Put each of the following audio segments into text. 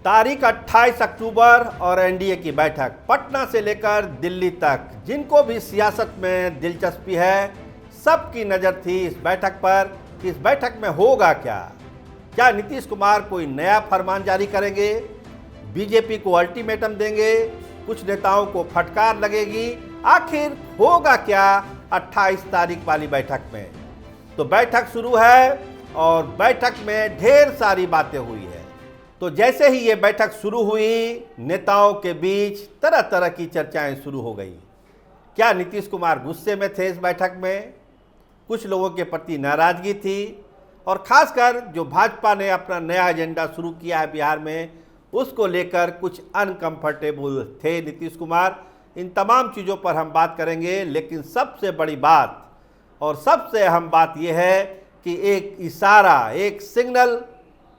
तारीख 28 अक्टूबर और एनडीए की बैठक पटना से लेकर दिल्ली तक। जिनको भी सियासत में दिलचस्पी है, सबकी नज़र थी इस बैठक पर कि इस बैठक में होगा क्या। क्या नीतीश कुमार कोई नया फरमान जारी करेंगे, बीजेपी को अल्टीमेटम देंगे, कुछ नेताओं को फटकार लगेगी, आखिर होगा क्या 28 तारीख वाली बैठक में। तो बैठक शुरू है और बैठक में ढेर सारी बातें हुई है। तो जैसे ही ये बैठक शुरू हुई, नेताओं के बीच तरह तरह की चर्चाएं शुरू हो गई। क्या नीतीश कुमार गुस्से में थे इस बैठक में? कुछ लोगों के प्रति नाराजगी थी और खासकर जो भाजपा ने अपना नया एजेंडा शुरू किया है बिहार में, उसको लेकर कुछ अनकंफर्टेबल थे नीतीश कुमार। इन तमाम चीज़ों पर हम बात करेंगे, लेकिन सबसे बड़ी बात और सबसे अहम बात यह है कि एक इशारा, एक सिग्नल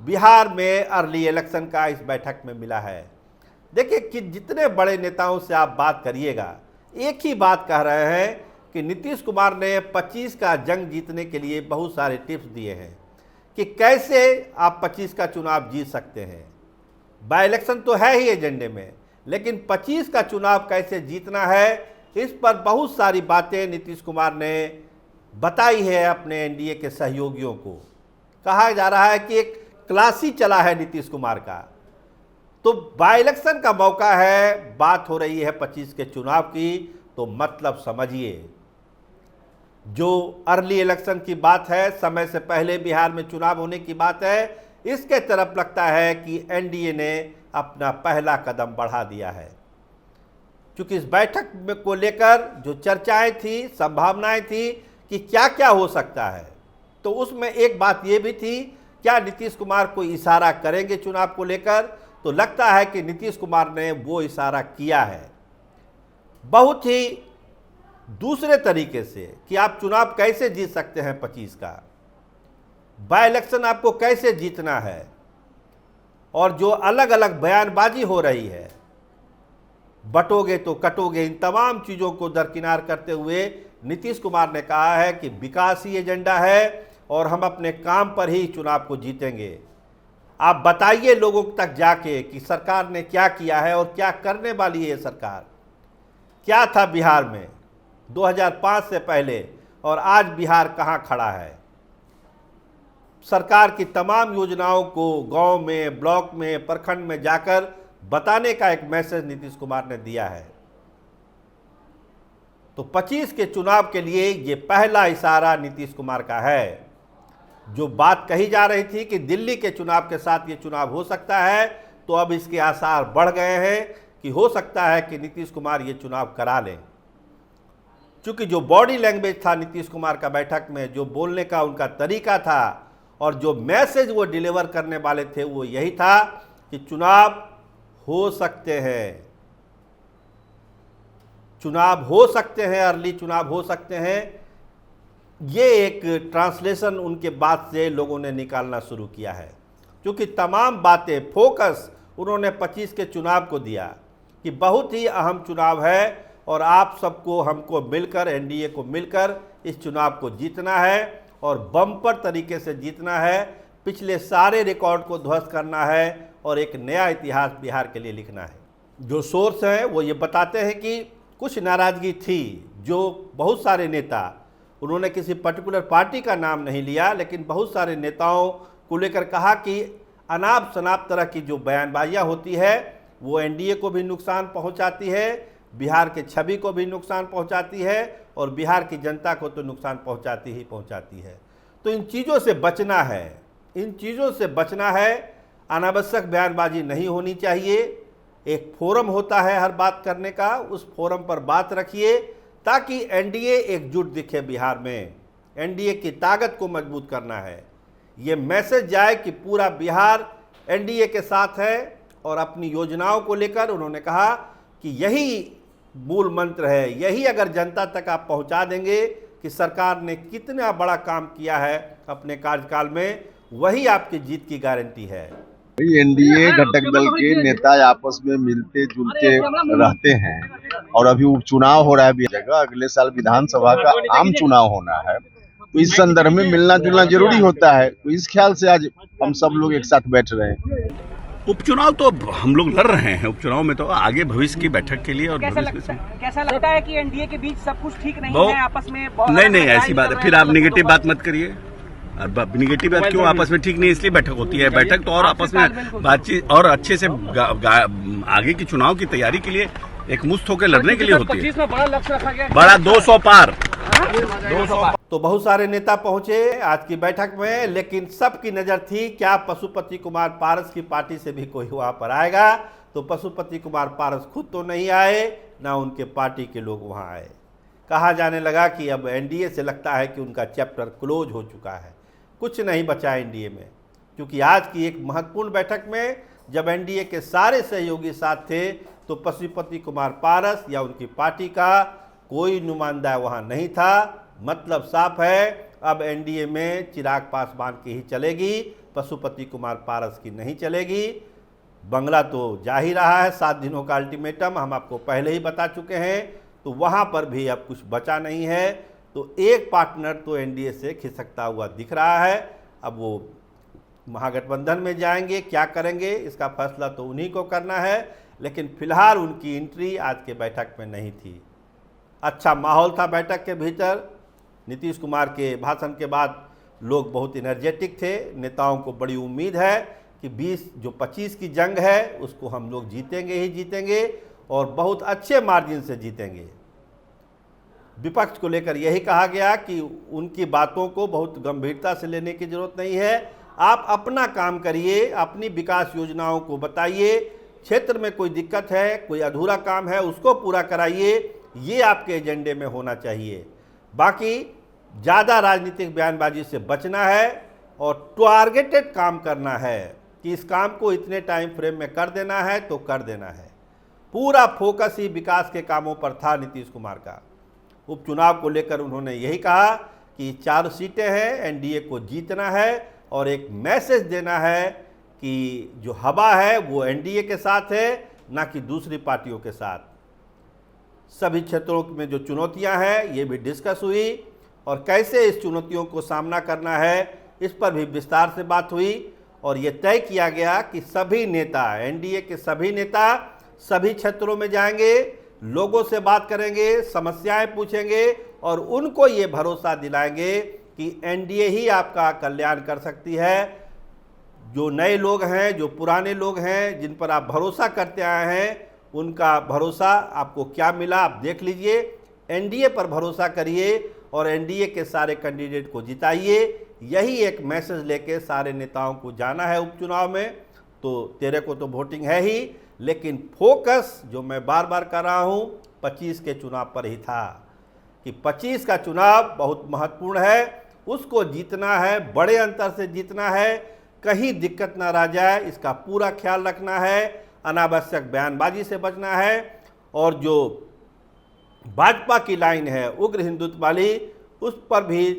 बिहार में अर्ली इलेक्शन का इस बैठक में मिला है। देखिए कि जितने बड़े नेताओं से आप बात करिएगा, एक ही बात कह रहे हैं कि नीतीश कुमार ने 25 का जंग जीतने के लिए बहुत सारे टिप्स दिए हैं कि कैसे आप 25 का चुनाव जीत सकते हैं। बाई इलेक्शन तो है ही एजेंडे में, लेकिन 25 का चुनाव कैसे जीतना है, इस पर बहुत सारी बातें नीतीश कुमार ने बताई है अपने एनडीए के सहयोगियों को। कहा जा रहा है कि एक क्लास ही चला है नीतीश कुमार का। तो बाई इलेक्शन का मौका है, बात हो रही है 25 के चुनाव की, तो मतलब समझिए जो अर्ली इलेक्शन की बात है, समय से पहले बिहार में चुनाव होने की बात है, इसके तरफ लगता है कि एनडीए ने अपना पहला कदम बढ़ा दिया है। क्योंकि इस बैठक को लेकर जो चर्चाएं थी, संभावनाएं थी कि क्या क्या हो सकता है, तो उसमें एक बात ये भी थी, क्या नीतीश कुमार कोई इशारा करेंगे चुनाव को लेकर। तो लगता है कि नीतीश कुमार ने वो इशारा किया है बहुत ही दूसरे तरीके से कि आप चुनाव कैसे जीत सकते हैं 25 का, बाई इलेक्शन आपको कैसे जीतना है। और जो अलग अलग बयानबाजी हो रही है, बटोगे तो कटोगे, इन तमाम चीज़ों को दरकिनार करते हुए नीतीश कुमार ने कहा है कि विकास ही एजेंडा है और हम अपने काम पर ही चुनाव को जीतेंगे। आप बताइए लोगों तक जाके कि सरकार ने क्या किया है और क्या करने वाली है सरकार। क्या था बिहार में 2005 से पहले और आज बिहार कहाँ खड़ा है। सरकार की तमाम योजनाओं को गांव में, ब्लॉक में, प्रखंड में जाकर बताने का एक मैसेज नीतीश कुमार ने दिया है। तो 25 के चुनाव के लिए ये पहला इशारा नीतीश कुमार का है। जो बात कही जा रही थी कि दिल्ली के चुनाव के साथ ये चुनाव हो सकता है, तो अब इसके आसार बढ़ गए हैं कि हो सकता है कि नीतीश कुमार ये चुनाव करा लें। क्योंकि जो बॉडी लैंग्वेज था नीतीश कुमार का बैठक में, जो बोलने का उनका तरीका था और जो मैसेज वो डिलीवर करने वाले थे, वो यही था कि चुनाव हो सकते हैं, चुनाव हो सकते हैं, अर्ली चुनाव हो सकते हैं। ये एक ट्रांसलेशन उनके बात से लोगों ने निकालना शुरू किया है। क्योंकि तमाम बातें, फोकस उन्होंने 25 के चुनाव को दिया कि बहुत ही अहम चुनाव है और आप सबको, हमको मिलकर, एनडीए को मिलकर इस चुनाव को जीतना है और बम्पर तरीके से जीतना है। पिछले सारे रिकॉर्ड को ध्वस्त करना है और एक नया इतिहास बिहार के लिए लिखना है। जो सोर्स हैं वो ये बताते हैं कि कुछ नाराज़गी थी, जो बहुत सारे नेता, उन्होंने किसी पर्टिकुलर पार्टी का नाम नहीं लिया, लेकिन बहुत सारे नेताओं को लेकर कहा कि अनाप शनाप तरह की जो बयानबाजियाँ होती है वो एनडीए को भी नुकसान पहुंचाती है, बिहार के छवि को भी नुकसान पहुंचाती है और बिहार की जनता को तो नुकसान पहुंचाती ही पहुंचाती है। तो इन चीज़ों से बचना है, इन चीज़ों से बचना है। अनावश्यक बयानबाजी नहीं होनी चाहिए। एक फोरम होता है हर बात करने का, उस फोरम पर बात रखिए ताकि एनडीए एकजुट दिखे बिहार में। एनडीए की ताकत को मजबूत करना है। ये मैसेज जाए कि पूरा बिहार एनडीए के साथ है और अपनी योजनाओं को लेकर उन्होंने कहा कि यही मूल मंत्र है। यही अगर जनता तक आप पहुंचा देंगे कि सरकार ने कितना बड़ा काम किया है अपने कार्यकाल में, वही आपकी जीत की गारंटी है। एनडीए घटक दल के नेता आपस में मिलते जुलते रहते हैं और अभी उपचुनाव हो रहा है जगह, अगले साल विधानसभा का आम चुनाव होना है, तो इस संदर्भ में मिलना जुलना जरूरी होता है। तो इस ख्याल से आज हम सब लोग एक साथ बैठ रहे हैं। उपचुनाव तो हम लोग लड़ रहे हैं, उपचुनाव में तो आगे भविष्य की बैठक के लिए। और कैसा लगता है कि एनडीए के बीच सब कुछ ठीक नहीं है, आपस में नहीं ऐसी बात है। फिर आप निगेटिव बात मत करिए। निगेटिव बात क्यों? आपस में ठीक नहीं इसलिए बैठक होती है। बैठक तो और आपस में बातचीत और अच्छे से आगे की चुनाव की तैयारी के लिए एक मुश्त होकर लड़ने के लिए होती है। बड़ा लक्ष्य रखा गया, बड़ा 200 पार। तो बहुत सारे नेता पहुंचे आज की बैठक में, लेकिन सबकी नजर थी क्या पशुपति कुमार पारस की पार्टी से भी कोई वहां पर आएगा। तो पशुपति कुमार पारस खुद तो नहीं आए, ना उनके पार्टी के लोग वहां आए। कहा जाने लगा कि अब एनडीए से लगता है कि उनका चैप्टर क्लोज हो चुका है, कुछ नहीं बचा एनडीए में। क्योंकि आज की एक महत्वपूर्ण बैठक में जब एनडीए के सारे सहयोगी साथ थे तो पशुपति कुमार पारस या उनकी पार्टी का कोई नुमाइंदा वहां नहीं था। मतलब साफ है, अब एनडीए में चिराग पासवान की ही चलेगी, पशुपति कुमार पारस की नहीं चलेगी। बंगला तो जा ही रहा है, 7 दिनों का अल्टीमेटम हम आपको पहले ही बता चुके हैं। तो वहां पर भी अब कुछ बचा नहीं है। तो एक पार्टनर तो एनडीए से खिसकता हुआ दिख रहा है। अब वो महागठबंधन में जाएंगे, क्या करेंगे इसका फैसला तो उन्हीं को करना है। लेकिन फिलहाल उनकी एंट्री आज के बैठक में नहीं थी। अच्छा माहौल था बैठक के भीतर। नीतीश कुमार के भाषण के बाद लोग बहुत एनर्जेटिक थे। नेताओं को बड़ी उम्मीद है कि 25 की जंग है उसको हम लोग जीतेंगे ही जीतेंगे और बहुत अच्छे मार्जिन से जीतेंगे। विपक्ष को लेकर यही कहा गया कि उनकी बातों को बहुत गंभीरता से लेने की जरूरत नहीं है। आप अपना काम करिए, अपनी विकास योजनाओं को बताइए। क्षेत्र में कोई दिक्कत है, कोई अधूरा काम है, उसको पूरा कराइए। ये आपके एजेंडे में होना चाहिए। बाकी ज़्यादा राजनीतिक बयानबाजी से बचना है और टारगेटेड काम करना है कि इस काम को इतने टाइम फ्रेम में कर देना है तो कर देना है। पूरा फोकस ही विकास के कामों पर था नीतीश कुमार का। उपचुनाव को लेकर उन्होंने यही कहा कि 4 सीटें हैं, एनडीए को जीतना है और एक मैसेज देना है कि जो हवा है वो एनडीए के साथ है, ना कि दूसरी पार्टियों के साथ। सभी क्षेत्रों में जो चुनौतियां हैं ये भी डिस्कस हुई और कैसे इस चुनौतियों को सामना करना है इस पर भी विस्तार से बात हुई। और ये तय किया गया कि सभी नेता, एनडीए के सभी नेता सभी क्षेत्रों में जाएंगे, लोगों से बात करेंगे, समस्याएं पूछेंगे और उनको ये भरोसा दिलाएंगे कि एनडीए ही आपका कल्याण कर सकती है। जो नए लोग हैं, जो पुराने लोग हैं, जिन पर आप भरोसा करते आए हैं, उनका भरोसा आपको क्या मिला आप देख लीजिए। एनडीए पर भरोसा करिए और एनडीए के सारे कैंडिडेट को जिताइए। यही एक मैसेज लेके सारे नेताओं को जाना है उपचुनाव में। तो 13 को तो वोटिंग है ही, लेकिन फोकस जो मैं बार बार कर रहा हूँ 25 के चुनाव पर ही था कि 25 का चुनाव बहुत महत्वपूर्ण है, उसको जीतना है, बड़े अंतर से जीतना है, कहीं दिक्कत ना रह जाए इसका पूरा ख्याल रखना है, अनावश्यक बयानबाजी से बचना है। और जो भाजपा की लाइन है उग्र हिंदुत्व वाली, उस पर भी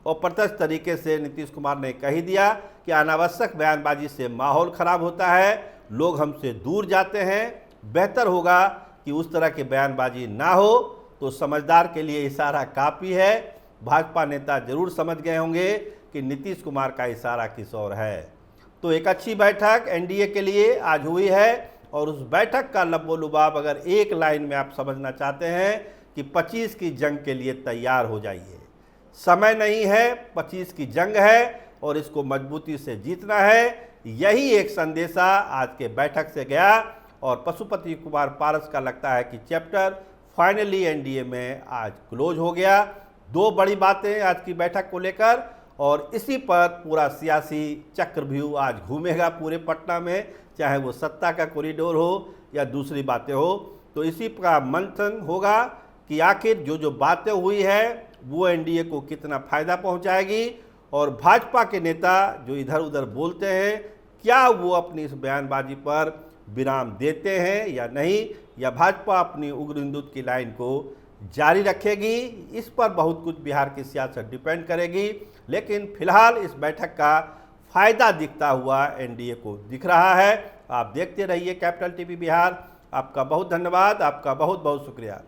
अप्रत्यक्ष तरीके से नीतीश कुमार ने कह दिया कि अनावश्यक बयानबाजी से माहौल खराब होता है, लोग हमसे दूर जाते हैं, बेहतर होगा कि उस तरह की बयानबाजी ना हो। तो समझदार के लिए इशारा काफ़ी है। भाजपा नेता जरूर समझ गए होंगे कि नीतीश कुमार का इशारा किस ओर है। तो एक अच्छी बैठक एनडीए के लिए आज हुई है और उस बैठक का लब्बो-लुबाब अगर एक लाइन में आप समझना चाहते हैं कि 25 की जंग के लिए तैयार हो जाइए। समय नहीं है, 25 की जंग है और इसको मजबूती से जीतना है। यही एक संदेशा आज के बैठक से गया और पशुपति कुमार पारस का लगता है कि चैप्टर फाइनली एनडीए में आज क्लोज हो गया। 2 बड़ी बातें आज की बैठक को लेकर और इसी पर पूरा सियासी चक्रव्यूह आज घूमेगा पूरे पटना में, चाहे वो सत्ता का कॉरिडोर हो या दूसरी बातें हो। तो इसी का मंथन होगा कि आखिर जो बातें हुई है वो एनडीए को कितना फ़ायदा पहुंचाएगी और भाजपा के नेता जो इधर उधर बोलते हैं क्या वो अपनी इस बयानबाजी पर विराम देते हैं या नहीं, या भाजपा अपनी उग्र हिंदुत्व की लाइन को जारी रखेगी। इस पर बहुत कुछ बिहार की सियासत डिपेंड करेगी। लेकिन फिलहाल इस बैठक का फ़ायदा दिखता हुआ एनडीए को दिख रहा है। आप देखते रहिए कैपिटल टीवी बिहार। आपका बहुत धन्यवाद, आपका बहुत बहुत शुक्रिया।